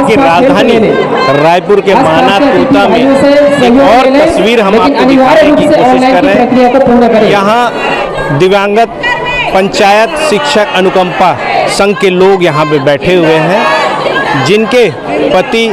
की राजधानी रायपुर के माना तोता में एक और तस्वीर हम आपको दिखाने की कोशिश कर रहे हैं। यहाँ दिव्यांगत पंचायत शिक्षक अनुकंपा संघ के लोग यहाँ पे बैठे हुए हैं, जिनके पति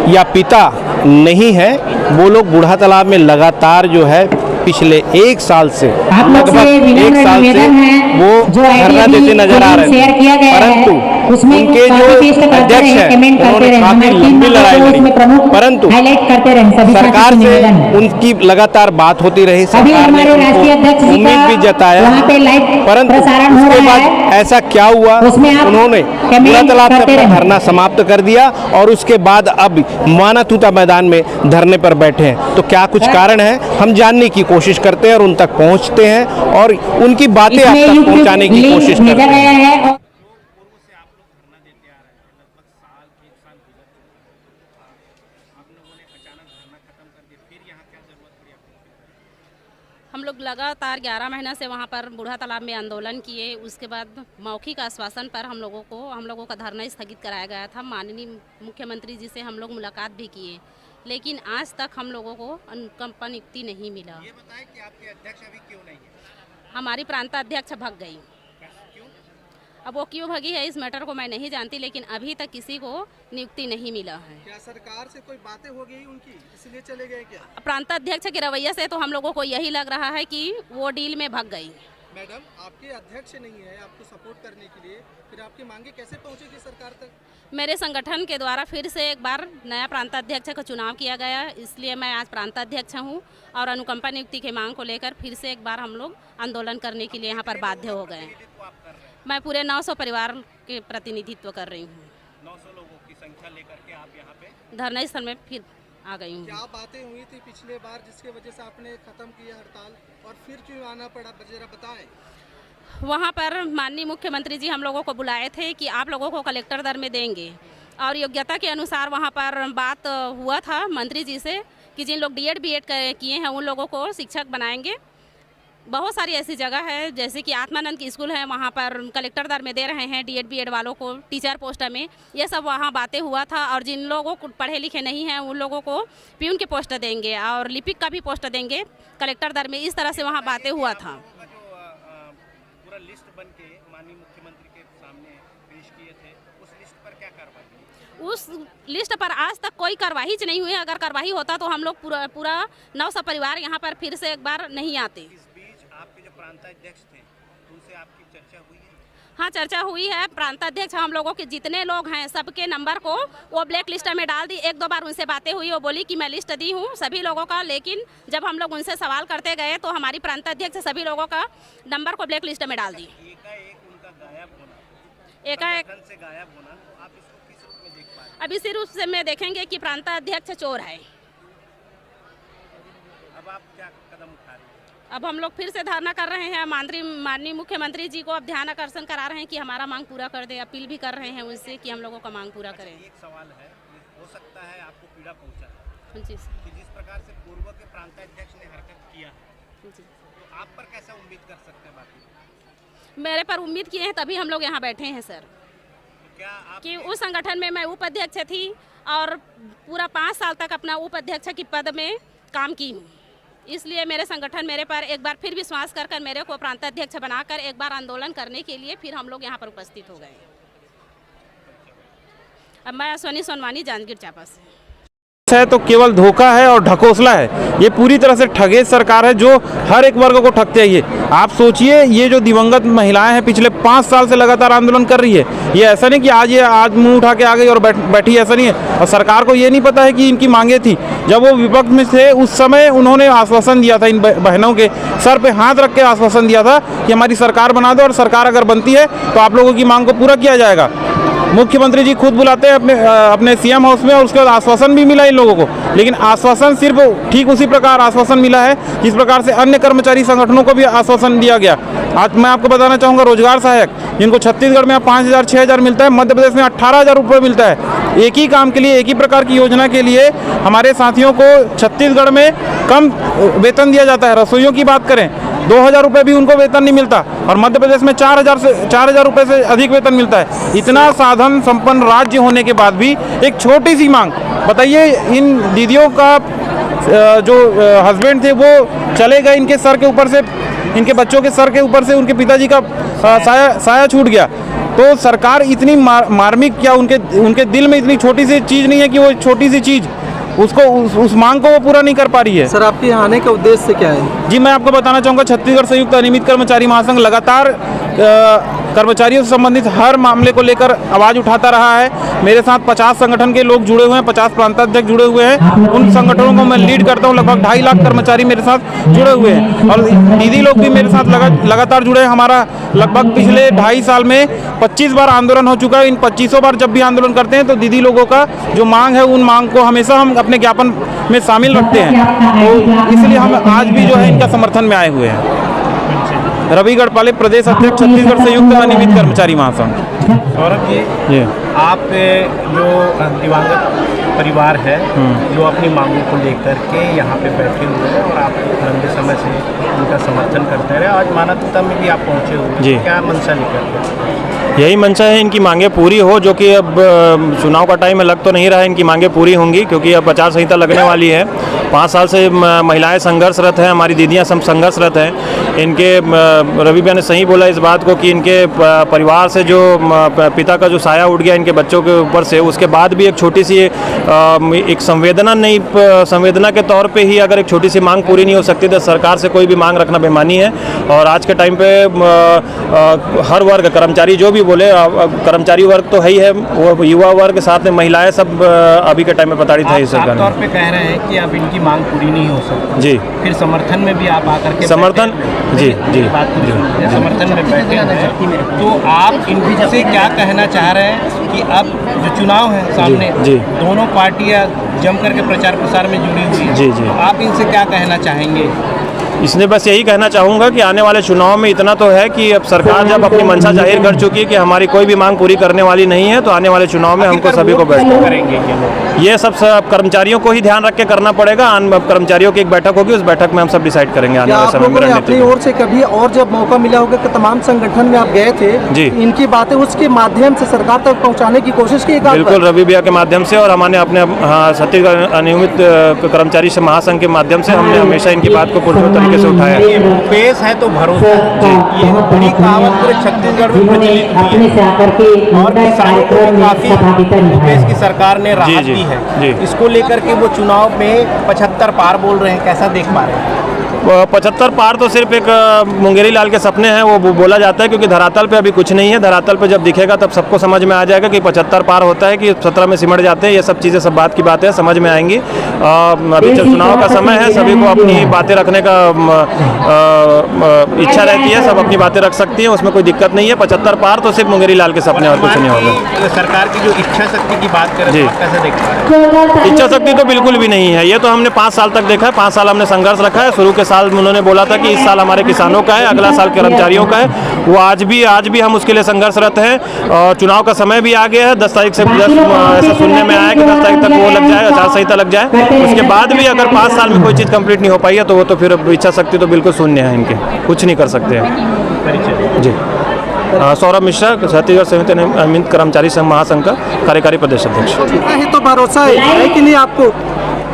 या पिता नहीं है। वो लोग बूढ़ा तालाब में लगातार जो है पिछले एक साल से लगभग एक साल से वो धरना देते नजर आ रहे हैं, परंतु उनके जो अध्यक्ष हैं उन्होंने काफी लंबी लड़ाई लड़ी, परंतु सरकार से उनकी लगातार बात होती रही, सरकार ने उनको उम्मीद भी जताया, परंतु उसके बाद ऐसा क्या हुआ, उन्होंने बूढ़ा तालाब से अपना धरना समाप्त कर दिया और उसके बाद अब माना तोता मैदान में धरने पर बैठे हैं। तो क्या कुछ कारण है, हम जानने की कोशिश करते हैं और उन तक पहुंचते हैं और उनकी बातें आप तक पहुंचाने की कोशिश करते हैं। हम लोग लगातार 11 महीना से वहाँ पर बूढ़ा तालाब में आंदोलन किए। उसके बाद मौखिक आश्वासन पर हम लोगों का धरना स्थगित कराया गया था। माननीय मुख्यमंत्री जी से हम लोग मुलाकात भी किए, लेकिन आज तक हम लोगों को अनुकंपा नियुक्ति नहीं मिला। ये बताएं कि आपके अध्यक्ष अभी क्यों नहीं है? हमारी प्रांत अध्यक्ष भाग गई। क्यों? अब वो क्यों भागी है इस मैटर को मैं नहीं जानती, लेकिन अभी तक किसी को नियुक्ति नहीं मिला है। क्या सरकार से कोई बातें हो गई उनकी, इसलिए चले गए क्या? प्रांत अध्यक्ष के रवैया से तो हम लोगों को यही लग रहा है कि वो डील में भाग गई। मैडम, आपके अध्यक्ष नहीं है आपको सपोर्ट करने के लिए, फिर आपकी मांगे कैसे पहुंचेगी सरकार तक? मेरे संगठन के द्वारा फिर से एक बार नया प्रांत अध्यक्ष का चुनाव किया गया, इसलिए मैं आज प्रांत अध्यक्ष हूं और अनुकंपा नियुक्ति की मांग को लेकर फिर से एक बार हम लोग आंदोलन करने के लिए यहां पर बाध्य हो गए। मैं पूरे 900 परिवार के प्रतिनिधित्व कर रही हूँ। 900 लोगों की संख्या लेकर के आप यहाँ पे धरना स्थल में फिर आ गई हूँ। क्या बातें हुई थी पिछले बार जिसकी वजह से आपने खत्म किया हड़ताल, और फिर क्यों आना पड़ा, जरा बताएं। वहाँ पर माननीय मुख्यमंत्री जी हम लोगों को बुलाए थे कि आप लोगों को कलेक्टर दर में देंगे, और योग्यता के अनुसार वहाँ पर बात हुआ था मंत्री जी से कि जिन लोग D.Ed B.Ed किए हैं उन लोगों को शिक्षक बनाएंगे। बहुत सारी ऐसी जगह है जैसे कि आत्मानंद की स्कूल है, वहाँ पर कलेक्टर दर में दे रहे हैं D.Ed B.Ed वालों को टीचर पोस्ट में। ये सब वहाँ बातें हुआ था, और जिन लोगों को पढ़े लिखे नहीं हैं उन लोगों को प्यून के पोस्ट देंगे और लिपिक का भी पोस्ट देंगे कलेक्टर दर में। इस तरह से वहाँ बातें हुआ था। पूरा लिस्ट बन के माननीय मुख्यमंत्री के सामने पेश किए थे, उस लिस्ट पर क्या कार्रवाई? उस लिस्ट पर आज तक कोई कार्रवाई नहीं हुई है। अगर कार्रवाई होता तो हम लोग पूरा 900 परिवार यहाँ पर फिर से एक बार नहीं आते। इस बीच आपके जो प्रांताध्यक्ष थे उनसे आपकी चर्चा हुई है? हाँ, चर्चा हुई है। प्रांताध्यक्ष हम लोगों के जितने लोग हैं सबके नंबर को वो ब्लैक लिस्ट में डाल दी। 1-2 बार उनसे बातें हुई, वो बोली कि मैं लिस्ट दी हूँ सभी लोगों का, लेकिन जब हम लोग उनसे सवाल करते गए तो हमारी प्रांताध्यक्ष सभी लोगों का नंबर को ब्लैक लिस्ट में डाल दी। एकाएक उनका गायब होना, एकाएक से गायब होना, तो आप इसको किस रूप में देख पा रहे हैं? अब इसी रूप से में देखेंगे कि प्रांताध्यक्ष चोर है। अब आप क्या कदम उठा रहे हैं? अब हम लोग फिर से धरना कर रहे हैं। माननीय मुख्यमंत्री जी को अब ध्यान आकर्षण करा रहे हैं कि हमारा मांग पूरा कर दे। अपील भी कर रहे हैं उनसे कि हम लोगों का मांग पूरा करें। एक सवाल है, हो सकता है आपको पीड़ा पहुंचा है जी कि जिस प्रकार से पूर्व के प्रांताध्यक्ष ने हरकत किया है, जी। तो आप पर कैसा उम्मीद कर सकते हैं? बाकी मेरे पर उम्मीद किए हैं तभी हम लोग यहाँ बैठे हैं सर, तो क्या आप कि उस संगठन में मैं उपाध्यक्ष थी और पूरा 5 साल तक अपना उपाध्यक्ष की पद में काम की हूँ। इसलिए मेरे संगठन मेरे पर एक बार फिर विश्वास कर मेरे को प्रांताध्यक्ष बनाकर एक बार आंदोलन करने के लिए फिर हम लोग यहाँ पर उपस्थित हो गए। अब मैं अश्वनी सोनवानी, जांजगीर चांपा से। है तो केवल धोखा है और ढकोसला है। ये पूरी तरह से ठगेज सरकार है जो हर एक वर्ग को ठगते है। आप सोचिए, ये जो दिवंगत महिलाएं हैं पिछले 5 साल से लगातार आंदोलन कर रही है। ये ऐसा नहीं कि आज मुंह उठा के आ गई और बैठी, ऐसा नहीं है। और सरकार को ये नहीं पता है कि इनकी मांगे थी। जब वो विपक्ष में थे उस समय उन्होंने आश्वासन दिया था, इन बहनों के सर पे हाथ रख के आश्वासन दिया था कि हमारी सरकार बना दो और सरकार अगर बनती है तो आप लोगों की मांग को पूरा किया जाएगा। मुख्यमंत्री जी खुद बुलाते हैं अपने सीएम हाउस में और उसके बाद आश्वासन भी मिला इन लोगों को, लेकिन आश्वासन सिर्फ ठीक उसी प्रकार आश्वासन मिला है जिस प्रकार से अन्य कर्मचारी संगठनों को भी आश्वासन दिया गया। आज मैं आपको बताना चाहूँगा, रोजगार सहायक जिनको छत्तीसगढ़ में 5,000 6,000 मिलता है, मध्य प्रदेश में 18,000 रुपये मिलता है। एक ही काम के लिए, एक ही प्रकार की योजना के लिए हमारे साथियों को छत्तीसगढ़ में कम वेतन दिया जाता है। रसोइयों की बात करें, 2000 रुपये भी उनको वेतन नहीं मिलता, और मध्य प्रदेश में 4000 रुपये से अधिक वेतन मिलता है। इतना साधन संपन्न राज्य होने के बाद भी एक छोटी सी मांग, बताइए इन दीदियों का जो हस्बैंड थे वो चले गए, इनके सर के ऊपर से, इनके बच्चों के सर के ऊपर से उनके पिताजी का साया छूट गया। तो सरकार इतनी मार्मिक, क्या उनके दिल में इतनी छोटी सी चीज़ नहीं है कि वो छोटी सी चीज़ उसको उस मांग को वो पूरा नहीं कर पा रही है। सर, आपके यहाँ आने का उद्देश्य क्या है? जी, मैं आपको बताना चाहूँगा, छत्तीसगढ़ संयुक्त अनियमित कर्मचारी महासंघ लगातार कर्मचारियों से संबंधित हर मामले को लेकर आवाज़ उठाता रहा है। मेरे साथ 50 संगठन के लोग जुड़े हुए हैं, 50 प्रांताध्यक्ष जुड़े हुए हैं। उन संगठनों को मैं लीड करता हूँ। लगभग 2.5 लाख कर्मचारी मेरे साथ जुड़े हुए हैं, और दीदी लोग भी मेरे साथ लगातार जुड़े हैं। हमारा लगभग पिछले 2.5 साल में 25 बार आंदोलन हो चुका है। इन 25 बार जब भी आंदोलन करते हैं तो दीदी लोगों का जो मांग है, उन मांग को हमेशा हम अपने ज्ञापन में शामिल रखते हैं। तो इसलिए हम आज भी जो है इनका समर्थन में आए हुए हैं। रवि गढ़पाले, प्रदेश अध्यक्ष, छत्तीसगढ़ संयुक्त अनियमित कर्मचारी महासंघ। सौरभ जी, आप जो दिवंगत परिवार है जो अपनी मांगों को लेकर के यहाँ पे बैठे हुए हैं और आप लंबे समय से उनका समर्थन करते रहे, आज मानवता में भी आप पहुँचे हुए हैं, क्या मंशा लेकर? यही मंशा है इनकी मांगे पूरी हो, जो कि अब चुनाव का टाइम लग तो नहीं रहा है, इनकी मांगे पूरी होंगी, क्योंकि अब आचार संहिता लगने वाली है। 5 साल से महिलाएं संघर्षरत हैं, हमारी दीदियां सब संघर्षरत हैं। इनके रवि भैया ने सही बोला इस बात को कि इनके परिवार से जो पिता का जो साया उठ गया इनके बच्चों के ऊपर से, उसके बाद भी एक छोटी सी एक संवेदना के तौर पे ही अगर एक छोटी सी मांग पूरी नहीं हो सकती तो सरकार से कोई भी मांग रखना बेईमानी है। और आज के टाइम पे हर वर्ग, कर्मचारी जो भी बोले, कर्मचारी वर्ग तो है ही है, वो युवा वर्ग, साथ में महिलाएं सब अभी के टाइम में प्रताड़ित है इस सरकार में। तौर पे कह रहे हैं कि अब इनकी मांग पूरी नहीं हो सकती जी, फिर समर्थन में भी आप आकर के समर्थन जी समर्थन में बैठे हैं, तो आप इनसे क्या कहना चाह रहे हैं कि अब जो चुनाव है सामने, दोनों पार्टियां जम करके प्रचार प्रसार में जुड़ी हुई है, तो आप इनसे क्या कहना चाहेंगे? इसने बस यही कहना चाहूँगा कि आने वाले चुनाव में इतना तो है कि अब सरकार जब अपनी मंशा जाहिर कर चुकी है कि हमारी कोई भी मांग पूरी करने वाली नहीं है, तो आने वाले चुनाव में हमको सभी को बैठना करेंगे। ये सब कर्मचारियों को ही ध्यान रख के करना पड़ेगा। कर्मचारियों की एक बैठक होगी, उस बैठक में हम सब डिसाइड करेंगे आने वाले समय में। अपनी ओर से कभी और जब मौका मिला होगा कि तमाम संगठन में आप गए थे जी, इनकी बातें उसके माध्यम से सरकार तक पहुँचाने की कोशिश की? बिल्कुल, रवि भैया के माध्यम से और हमने अपने छत्तीसगढ़ अनियमित कर्मचारी महासंघ के माध्यम से हमने हमेशा इनकी बात को पूर्ण तरीके से उठाया। पेश है तो भरोसा, ये बड़ी कहावत पूरे छत्तीसगढ़ में प्रचलित है और किसानों को काफी पेश की सरकार ने राहत दी है। इसको लेकर के वो चुनाव में 75 पार बोल रहे हैं, कैसा देख पा रहे हैं? 75 पार तो सिर्फ एक मुंगेरी लाल के सपने हैं, वो बोला जाता है, क्योंकि धरातल पे अभी कुछ नहीं है। धरातल पे जब दिखेगा तब सबको समझ में आ जाएगा कि 75 पार होता है कि 17 में सिमट जाते हैं। ये सब चीज़ें सब बात की बात है, समझ में आएंगी। अभी चुनाव का समय है, सभी को अपनी बातें रखने का इच्छा रहती है, सब अपनी बातें रख सकती हैं, उसमें कोई दिक्कत नहीं है। 75 पार तो सिर्फ मुंगेरी लाल के सपने और कुछ नहीं होगा। सरकार की जो इच्छा शक्ति की बात करें तो आप कैसे देखते हैं? इच्छा शक्ति तो बिल्कुल भी नहीं है। ये तो हमने 5 साल तक देखा है, 5 साल हमने संघर्ष रखा है। शुरू के साल उन्होंने बोला था कि इस साल हमारे किसानों का है, अगला साल कर्मचारियों का है, वो आज भी हम उसके लिए संघर्षरत हैं। और चुनाव का समय भी आ गया है, 10 तारीख से ऐसा सुनने में आया कि 10 तारीख तक वो लग जाए, आचार संहिता लग जाए। उसके बाद भी अगर 5 साल में कोई चीज़ कंप्लीट नहीं हो पाई है तो वो तो फिर इच्छा शक्ति तो बिल्कुल शून्य है, इनके कुछ नहीं कर सकते हैं। जी, सौरभ मिश्रा, छत्तीसगढ़ संयुक्त अनियमित कर्मचारी संघ महासंघ का कार्यकारी प्रदेश अध्यक्ष। तो भरोसा है कि नहीं आपको?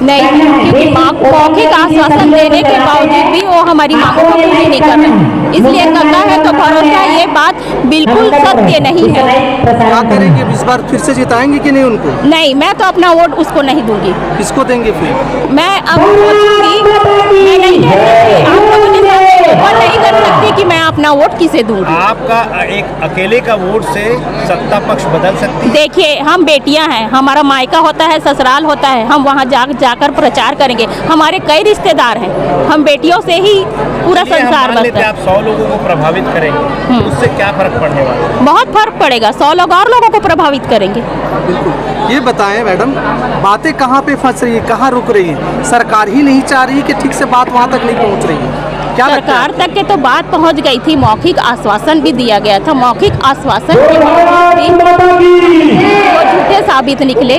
नहीं, क्योंकि मौखिक आश्वासन देने के बावजूद भी वो हमारी मांगों को पूरी नहीं कर रहे, इसलिए करना है तो भरोसा, ये बात बिल्कुल सत्य नहीं है। क्या करेंगे इस बार, फिर से जिताएंगे कि नहीं उनको? नहीं, मैं तो अपना वोट उसको नहीं दूंगी। किसको देंगे फिर? मैं अब सोचूंगी, मैं नहीं कह सकती, आप लोगों के साथ नहीं कर सकती कि मैं अपना वोट किसे दूंगी। आपका एक अकेले का वोट से सत्ता पक्ष बदल सकती है? देखिए, हम बेटियां हैं, हमारा मायका होता है, ससुराल होता है, हम वहाँ जाकर प्रचार करेंगे। हमारे कई रिश्तेदार हैं, हम बेटियों से ही पूरा संसार बसता है। आप 100 लोगों को प्रभावित करेंगे, उससे क्या फर्क पड़ने वाला है? बहुत फर्क पड़ेगा, 100 लोग और लोगों को प्रभावित करेंगे। बिल्कुल। ये बताएं मैडम, बातें कहाँ पे फंस रही है, कहाँ रुक रही है? सरकार ही नहीं चाह रही कि ठीक से बात वहाँ तक नहीं पहुँच रही है? क्या सरकार तक के तो बात पहुंच गई थी, मौखिक आश्वासन भी दिया गया था। मौखिक आश्वासन के बावजूद भी वो झूठे साबित निकले,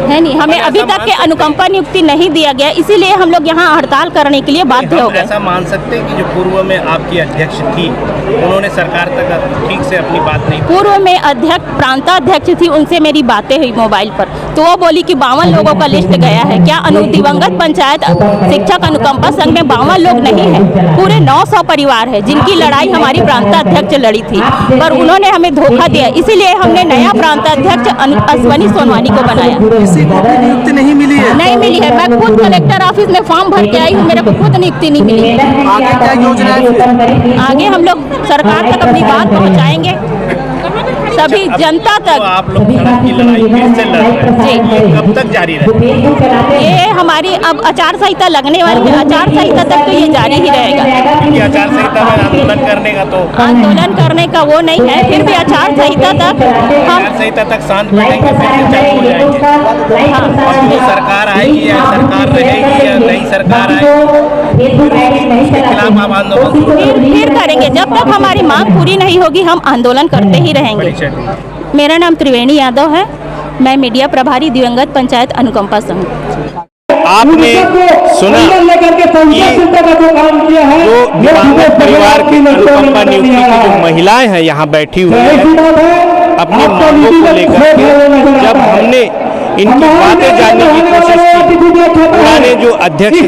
है नहीं। हमें अभी तक के अनुकंपा नियुक्ति नहीं दिया गया, इसीलिए हम लोग यहाँ हड़ताल करने के लिए बाध्य हो गए। ऐसा मान सकते हैं कि जो पूर्व में आपकी अध्यक्ष थी, उन्होंने सरकार तक ठीक से अपनी बात नहीं। पूर्व में अध्यक्ष प्रांताध्यक्ष थी, उनसे मेरी बातें हुई मोबाइल पर, तो वो बोली कि 52 लोगों का लिस्ट गया है। क्या दिवंगत पंचायत शिक्षक अनुकंपा संघ में 52 लोग नहीं है? पूरे 900 परिवार है जिनकी लड़ाई हमारी प्रांताध्यक्ष लड़ी थी, पर उन्होंने हमें धोखा दिया। इसीलिए हमने नया प्रांताध्यक्ष अश्वनी सोनवानी को बनाया। किसी को भी नियुक्ति नहीं मिली है? नहीं मिली है। मैं खुद कलेक्टर ऑफिस में फॉर्म भर के आई हूँ, मेरे को खुद नियुक्ति नहीं मिली है। आगे क्या योजना है? आगे हम लोग सरकार तक अपनी बात पहुँचाएंगे, सभी जनता तो तक। आप लोग सड़क की लड़ाई फिर से लड़ रहे हैं, ये कब तक जारी रहेगी? ये हमारी अब आचार संहिता लगने वाली है, आचार संहिता तक तो ये जारी ही रहेगा। क्योंकि आचार संहिता में आंदोलन करने का तो आंदोलन करने का वो नहीं है, फिर भी आचार संहिता तक हम आचार संहिता तक शांत बैठेंगे, फिर से चालू हो जाएंगे। अब जो सरकार आएगी या सरकार रहेगी या नई सरकार आएगी, उसके खिलाफ आप आंदोलन फिर करेंगे। जब तक हमारी मांग पूरी नहीं होगी हम आंदोलन करते ही रहेंगे। मेरा नाम त्रिवेणी यादव है, मैं मीडिया प्रभारी दिवंगत पंचायत अनुकंपा संघ। आपने सुना कि जो दिवंगत परिवार की अनुकंपा नियुक्ति की जो महिलाएं हैं यहाँ बैठी हुई हैं अपनी मांगों को लेकर के, जब हमने इनकी बातें जानने की कोशिश की, पुराने जो अध्यक्ष थे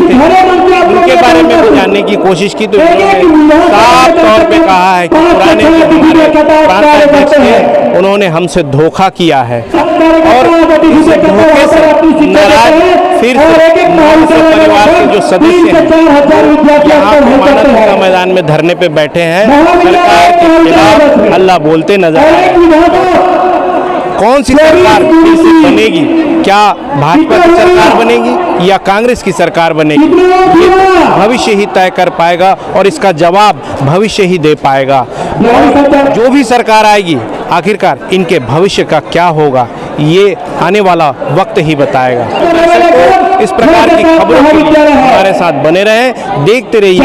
उनके बारे में भी जानने की कोशिश की, तो इन्होंने साफ तौर पे कहा है कि पुराने जो हमारे प्रांताध्यक्ष थे उन्होंने हमसे धोखा किया है और इस धोखे से नाराज फिर से परिवार के जो सदस्य हैं यहाँ मानवता मैदान में धरने पे बैठे हैं, सरकार के खिलाफ हल्ला बोलते नजर आ रहे हैं। कौन सी सरकार फिर से बनेगी? क्या भाजपा की सरकार बनेगी या कांग्रेस की सरकार बनेगी? ये भविष्य ही तय कर पाएगा और इसका जवाब भविष्य ही दे पाएगा। जो भी सरकार आएगी आखिरकार इनके भविष्य का क्या होगा ये आने वाला वक्त ही बताएगा। तो इस प्रकार की खबरों के लिए हमारे साथ बने रहें, देखते रहिए।